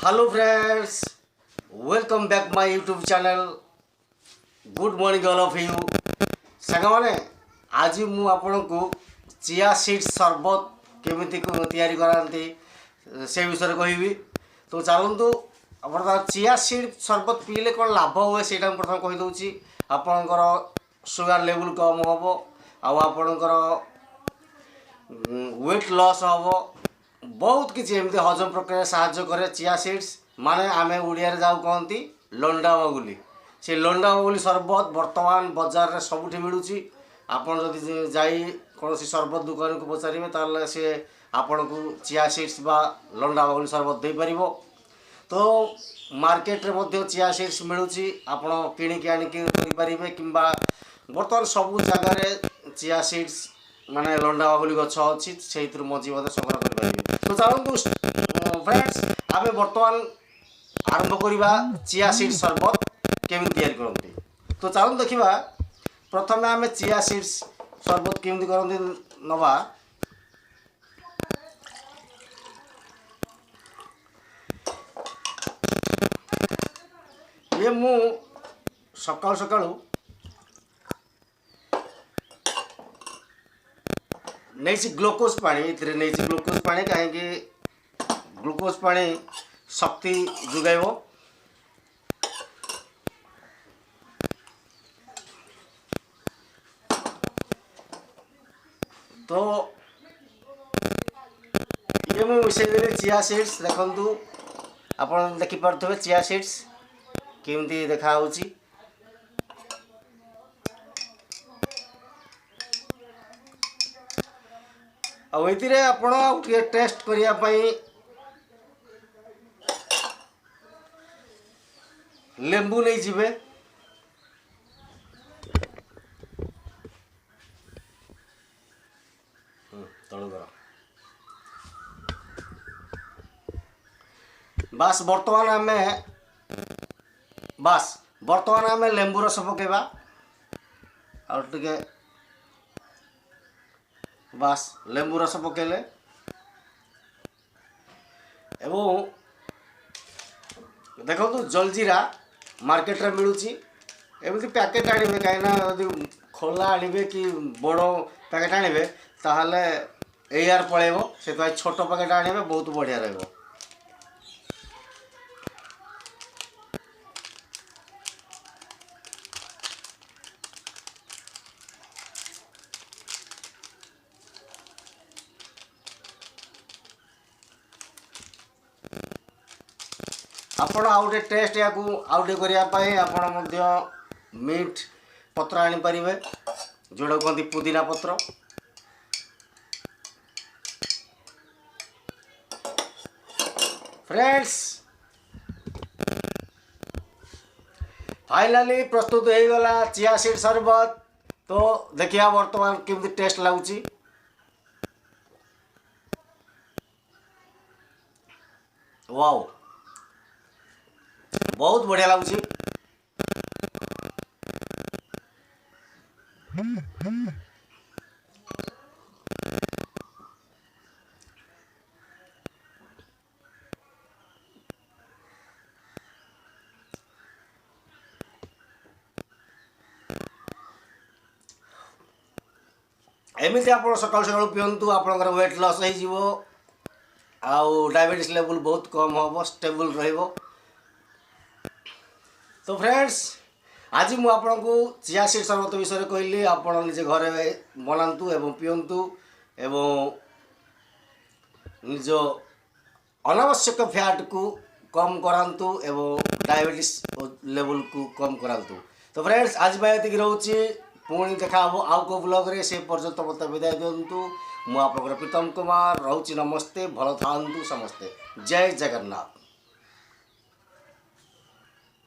Hello friends, welcome back my YouTube channel. Good morning all of you. सागमाने आज मु आपन को चिया सीड्स सरबत केमिति को तैयारी करांती से विषय कहबी। तो चलतु अपन चिया सीड सरबत पीले कौन लाभ हुए सेटा प्रथम कहि दउची। आपनकर सुगर लेवल कम होबो आ आपनकर वेट लॉस होबो बहुत किसी एमती हजम प्रक्रिया साहाଯ୍य करे चिया सीड्स माने आमे उड़िया रे जाऊ कहंती लंडा बगुली से लंडा बगुली सरबत वर्तमान बाजार रे सबुठी मिलुची। आपण जदि जाई कोनोसी सरबत दुकान को पचारिबे ताले से आपण को चिया सीड्स बा लंडा बगुली सरबत दे परिबो। तो मार्केट रे मध्ये चिया सीड्स मिलुची आपण किणी के आनी के करि परिबे किंबा वर्तमान सब जगह रे चिया सीड्स माने लंडा बगुली गछ अछि सेहितर मजी मध्ये संग्रह करि परिबे। तो चलतु फ्रेंड्स आमे वर्तमान आरंभ करिबा चिया सीड सरबत केमिति तैयारी करंती। तो चलतु देखिबा प्रथमे आमे चिया सीड्स सरबत केमिति करंती नबा। ये मु सकाळ सकाळू नहीं ग्लूकोज पानी इतरे नहीं ग्लूकोज पानी कहीं ग्लूकोज पानी शक्ति जुगाइब। तो ये मुझे मिसेदेली चिया सीड्स देखु आप देखिपे चिया सीड्स केमती देखा होची। आइए आपण टेस्ट करने लेंबू नहीं जीवे बस बर्तमान आम लेंबू रस पकेबा और टिके बस लेंबू रस पकेले एवं देखो तो जलजीरा मार्केट रे मिलुची एमती पैकेट आनिबे कहीं खोला आनिबे कि बड़ पैकेट आनिबे ताहले एआर पळेबो से छोट पैकेट आनिबे बहुत बढ़िया रहबो। आपण आउटे टेस्ट या आउटे करने आपण मीट पत्र आनी परिबे जोड़ा कहते पुदीना पत्र। फ्रेंड्स फाइनली प्रस्तुत हो गला चिया सीड सरबत। तो देखिया वर्तमान केमती टेस्ट लगुची। वाओ बहुत बढ़िया लगुची। एमती आप सकाल सकाल पिंतु आपंकर वेट लॉस हो डायबिटीज लेवल बहुत कम हम स्टेबल रहिबो। तो फ्रेंड्स आज मु आपन को चिया सीड सरबत विषय कहली आपन निजे घरे बनातु एवं पियंतु एवं निज अनावश्यक फैट को कम करांतु एवं डायबिटीज लेवल को कम करांतु। तो फ्रेंड्स आज मैं रोचे पुणी देखा हम आउ को ब्लॉग रे से पर्यंत मत विदाय दिंतु। मु आपन प्रीतम कुमार रोची नमस्ते भल थांतु समस्ते जय जगन्नाथ।